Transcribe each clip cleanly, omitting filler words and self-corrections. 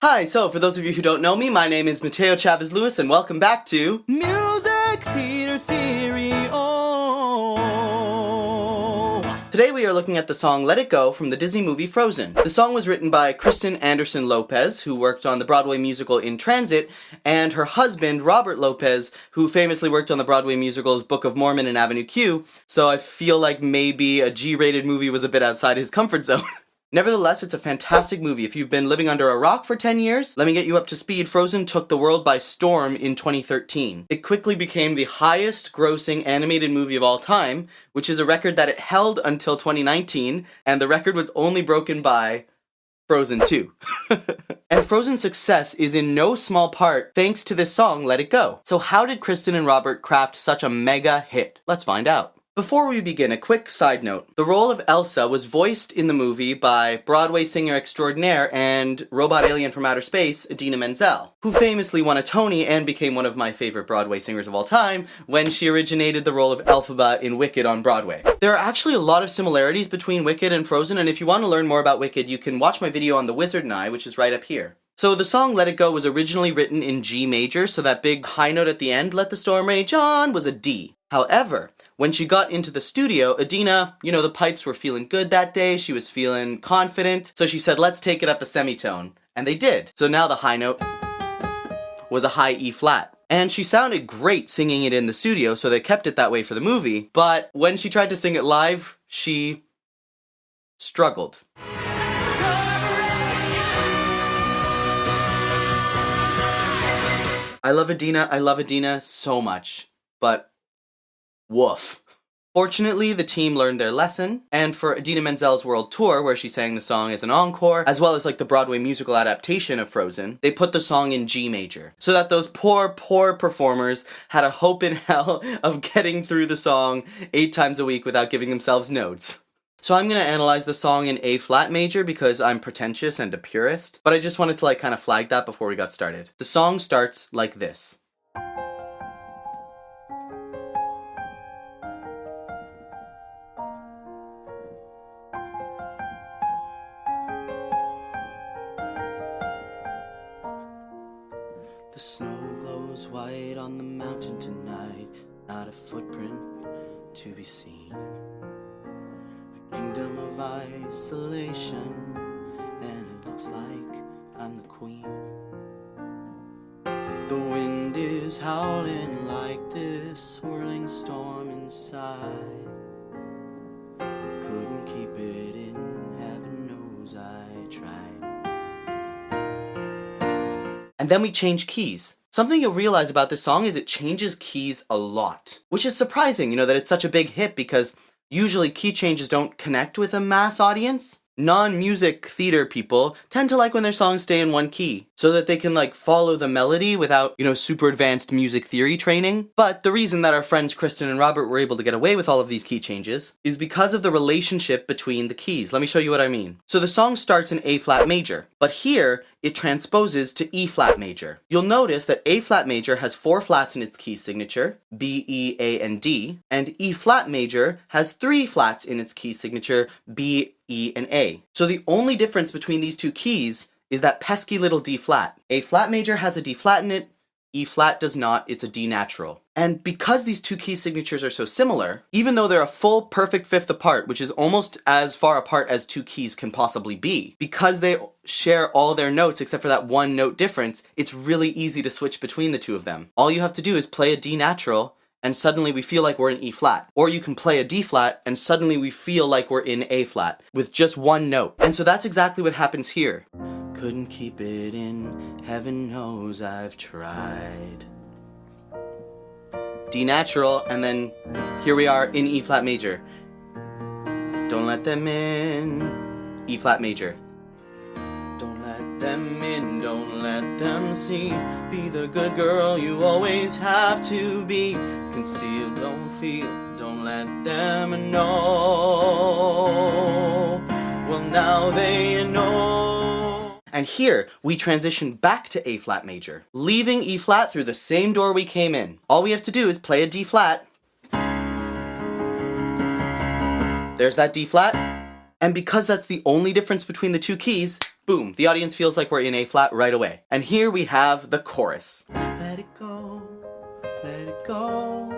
Hi, so for those of you who don't know me, my name is Mateo Chavez Lewis, and welcome back to Music Theater Theory. Today we are looking at the song Let It Go from the Disney movie Frozen. The song was written by Kristen Anderson Lopez, who worked on the Broadway musical In Transit, and her husband, Robert Lopez, who famously worked on the Broadway musicals Book of Mormon and Avenue Q, so I feel like maybe a G-rated movie was a bit outside his comfort zone. Nevertheless, it's a fantastic movie. If you've been living under a rock for 10 years, let me get you up to speed. Frozen took the world by storm in 2013. It quickly became the highest grossing animated movie of all time, which is a record that it held until 2019, and the record was only broken by Frozen 2. And Frozen's success is in no small part thanks to this song, Let It Go. So how did Kristen and Robert craft such a mega hit? Let's find out. Before we begin, a quick side note. The role of Elsa was voiced in the movie by Broadway singer extraordinaire and robot alien from outer space, Idina Menzel, who famously won a Tony and became one of my favorite Broadway singers of all time when she originated the role of Elphaba in Wicked on Broadway. There are actually a lot of similarities between Wicked and Frozen, and if you want to learn more about Wicked, you can watch my video on The Wizard and I, which is right up here. So the song Let It Go was originally written in G major, so that big high note at the end, Let the Storm Rage On, was a D. However, when she got into the studio, Idina, the pipes were feeling good that day, she was feeling confident, so she said, let's take it up a semitone. And they did. So now the high note was a high E flat. And she sounded great singing it in the studio, so they kept it that way for the movie, but when she tried to sing it live, she struggled. I love Idina so much, but woof. Fortunately, the team learned their lesson, and for Idina Menzel's world tour, where she sang the song as an encore, as well as the Broadway musical adaptation of Frozen, they put the song in G major, so that those poor performers had a hope in hell of getting through the song 8 times a week without giving themselves notes. So I'm going to analyze the song in A flat major because I'm pretentious and a purist, but I just wanted to kind of flag that before we got started. The song starts like this. The snow glows white on the mountain tonight, not a footprint to be seen. A kingdom of isolation, and it looks like I'm the queen. The wind is howling like this swirling storm inside. Couldn't keep it in, heaven knows I tried. And then we change keys. Something you'll realize about this song is it changes keys a lot, which is surprising, that it's such a big hit because usually key changes don't connect with a mass audience. Non-music theater people tend to like when their songs stay in one key so that they can follow the melody without, super advanced music theory training. But the reason that our friends Kristen and Robert were able to get away with all of these key changes is because of the relationship between the keys. Let me show you what I mean. So the song starts in A flat major, but here it transposes to E flat major. You'll notice that A flat major has 4 flats in its key signature, B, E, A, and D, and E flat major has 3 flats in its key signature, B, E, and A. So the only difference between these two keys is that pesky little D flat. A flat major has a D flat in it, E flat does not, it's a D natural. And because these two key signatures are so similar, even though they're a full perfect fifth apart, which is almost as far apart as two keys can possibly be, because they share all their notes except for that one note difference, it's really easy to switch between the two of them. All you have to do is play a D natural, and suddenly we feel like we're in E flat. Or you can play a D flat, and suddenly we feel like we're in A flat, with just one note. And so that's exactly what happens here. Couldn't keep it in, heaven knows I've tried. D natural, and then here we are in E flat major. Don't let them in, E flat major. Don't let them in, don't let them see. Be the good girl you always have to be. Conceal, don't feel, don't let them know. Well, now they know. And here, we transition back to A flat major, leaving E flat through the same door we came in. All we have to do is play a D flat. There's that D flat. And because that's the only difference between the two keys, boom, the audience feels like we're in A flat right away. And here we have the chorus. Let it go, let it go,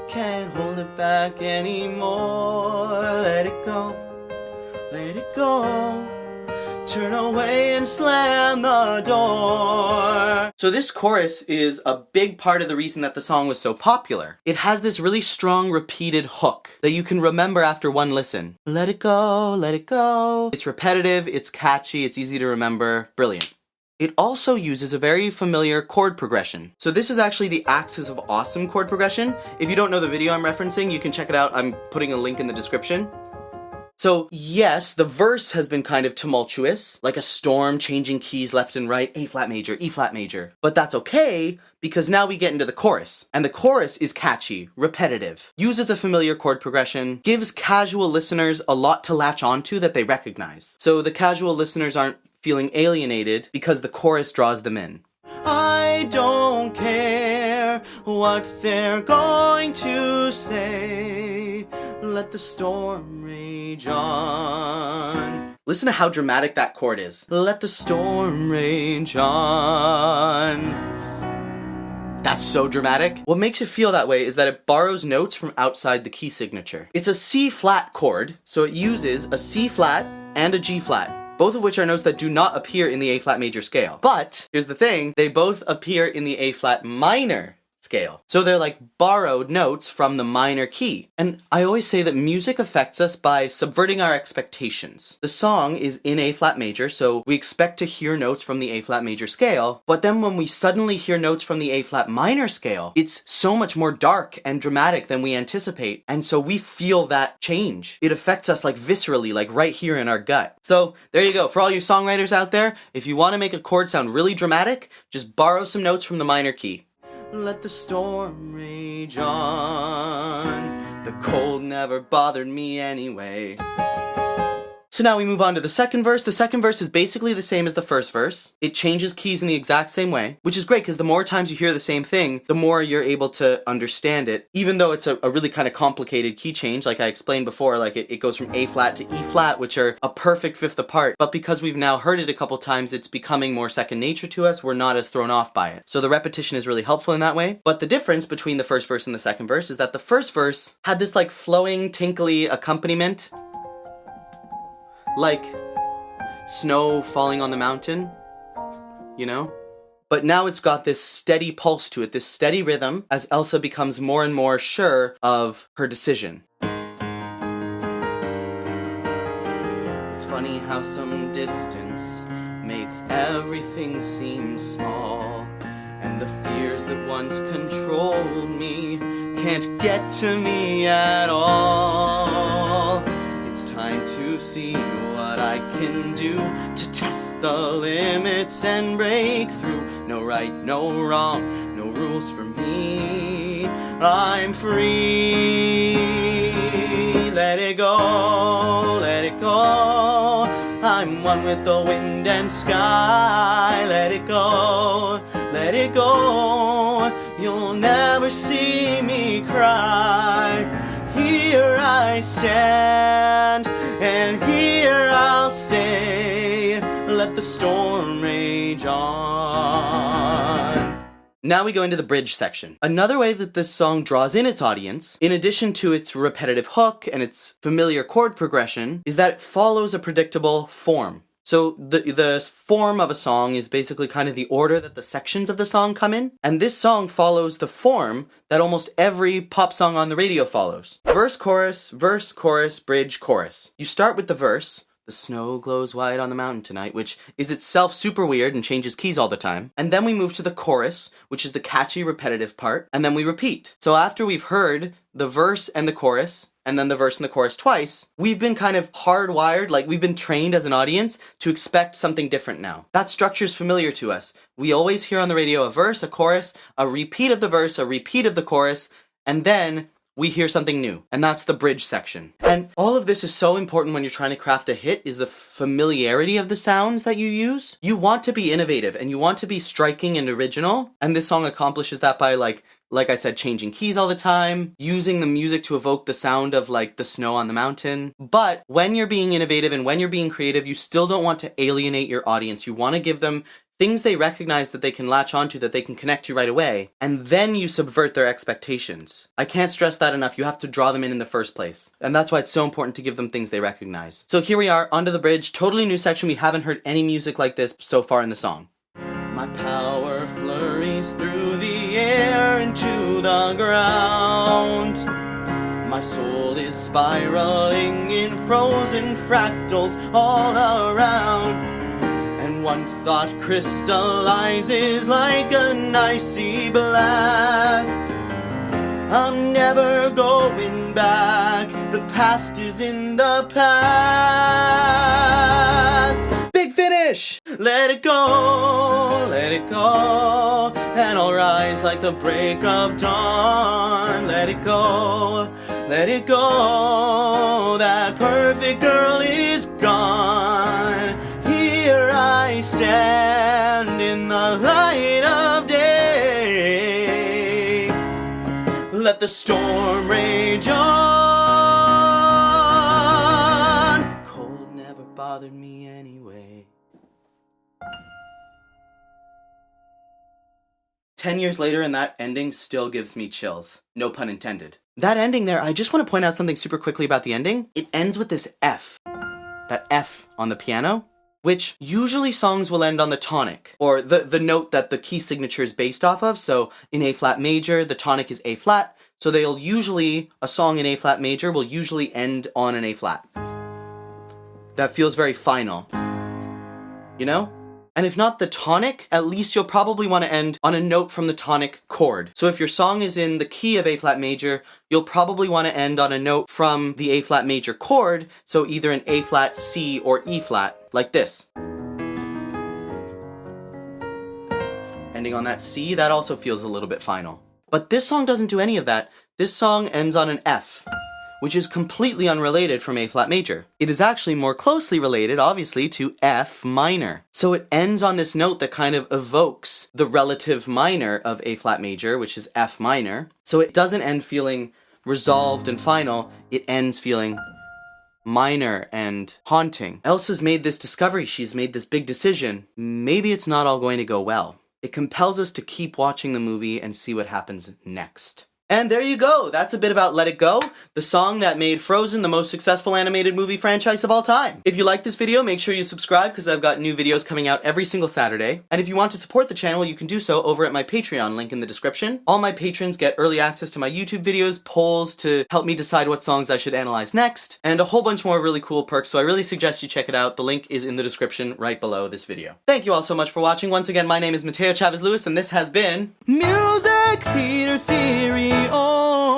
can't hold it back anymore. Let it go, let it go, turn away and slam the door. So this chorus is a big part of the reason that the song was so popular. It has this really strong repeated hook that you can remember after one listen. Let it go, let it go. It's repetitive, it's catchy, it's easy to remember. Brilliant. It also uses a very familiar chord progression. So this is actually the Axis of Awesome chord progression. If you don't know the video I'm referencing, you can check it out. I'm putting a link in the description. So yes, the verse has been kind of tumultuous, like a storm changing keys left and right, A flat major, E flat major. But that's okay, because now we get into the chorus. And the chorus is catchy, repetitive, uses a familiar chord progression, gives casual listeners a lot to latch onto that they recognize. So the casual listeners aren't feeling alienated because the chorus draws them in. I don't care what they're going to say, let the storm rage on. Listen to how dramatic that chord is. Let the storm rage on. That's so dramatic. What makes it feel that way is that it borrows notes from outside the key signature. It's a C flat chord, so it uses a C flat and a G flat, both of which are notes that do not appear in the A flat major scale. But here's the thing, they both appear in the A flat minor scale. So they're like borrowed notes from the minor key. And I always say that music affects us by subverting our expectations. The song is in A flat major, so we expect to hear notes from the A flat major scale, but then when we suddenly hear notes from the A flat minor scale, it's so much more dark and dramatic than we anticipate, and so we feel that change. It affects us like viscerally, like right here in our gut. So there you go. For all you songwriters out there, if you want to make a chord sound really dramatic, just borrow some notes from the minor key. Let the storm rage on. The cold never bothered me anyway. So now we move on to the second verse. The second verse is basically the same as the first verse. It changes keys in the exact same way, which is great because the more times you hear the same thing, the more you're able to understand it. Even though it's a really kind of complicated key change, like I explained before, like it goes from A flat to E flat, which are a perfect fifth apart. But because we've now heard it a couple times, it's becoming more second nature to us. We're not as thrown off by it. So the repetition is really helpful in that way. But the difference between the first verse and the second verse is that the first verse had this like flowing, tinkly accompaniment, like snow falling on the mountain, you know? But now it's got this steady pulse to it, this steady rhythm, as Elsa becomes more and more sure of her decision. It's funny how some distance makes everything seem small, and the fears that once controlled me can't get to me at all. It's time to see what I can do to test the limits and break through. No right, no wrong, no rules for me. I'm free. Let it go, let it go. I'm one with the wind and sky. Let it go, let it go. You'll never see me cry. Here I stand, and here I'll stay. Let the storm rage on. Now we go into the bridge section. Another way that this song draws in its audience, in addition to its repetitive hook and its familiar chord progression, is that it follows a predictable form. So the form of a song is basically kind of the order that the sections of the song come in. And this song follows the form that almost every pop song on the radio follows. Verse, chorus, bridge, chorus. You start with the verse, the snow glows white on the mountain tonight, which is itself super weird and changes keys all the time. And then we move to the chorus, which is the catchy repetitive part, and then we repeat. So after we've heard the verse and the chorus, and then the verse and the chorus twice, we've been kind of hardwired, like we've been trained as an audience to expect something different now. That structure is familiar to us. We always hear on the radio a verse, a chorus, a repeat of the verse, a repeat of the chorus, and then we hear something new, and that's the bridge section. And all of this is so important when you're trying to craft a hit, is the familiarity of the sounds that you use. You want to be innovative, and you want to be striking and original, and this song accomplishes that by like I said, changing keys all the time, using the music to evoke the sound of like the snow on the mountain. But when you're being innovative and when you're being creative, you still don't want to alienate your audience. You want to give them things they recognize that they can latch onto, that they can connect to right away, and then you subvert their expectations. I can't stress that enough. You have to draw them in the first place. And that's why it's so important to give them things they recognize. So here we are, onto the bridge, totally new section. We haven't heard any music like this so far in the song. My power flurries through the air into the ground. My soul is spiraling in frozen fractals all around. And one thought crystallizes like an icy blast. I'm never going back. The past is in the past. Big finish! Let it go, and I'll rise like the break of dawn. Let it go, that perfect girl is gone. Here I stand in the light of day. Let the storm rage on. Cold never bothered me anyway. 10 years later, and that ending still gives me chills. No pun intended. That ending there, I just want to point out something super quickly about the ending. It ends with this F. That F on the piano, which usually songs will end on the tonic, or the note that the key signature is based off of. So in A flat major, the tonic is A flat. So they'll usually, a song in A flat major will usually end on an A flat. That feels very final, you know? And if not the tonic, at least you'll probably want to end on a note from the tonic chord. So if your song is in the key of A flat major, you'll probably want to end on a note from the A flat major chord, so either an A flat, C, or E flat, like this. Ending on that C, that also feels a little bit final. But this song doesn't do any of that. This song ends on an F, which is completely unrelated from A flat major. It is actually more closely related, obviously, to F minor. So it ends on this note that kind of evokes the relative minor of A flat major, which is F minor. So it doesn't end feeling resolved and final, it ends feeling minor and haunting. Elsa's made this discovery, she's made this big decision. Maybe it's not all going to go well. It compels us to keep watching the movie and see what happens next. And there you go, that's a bit about Let It Go, the song that made Frozen the most successful animated movie franchise of all time. If you like this video, make sure you subscribe because I've got new videos coming out every single Saturday. And if you want to support the channel, you can do so over at my Patreon, link in the description. All my patrons get early access to my YouTube videos, polls to help me decide what songs I should analyze next, and a whole bunch more really cool perks, so I really suggest you check it out. The link is in the description right below this video. Thank you all so much for watching. Once again, my name is Mateo Chavez Lewis, and this has been Music Theater Theory. Oh.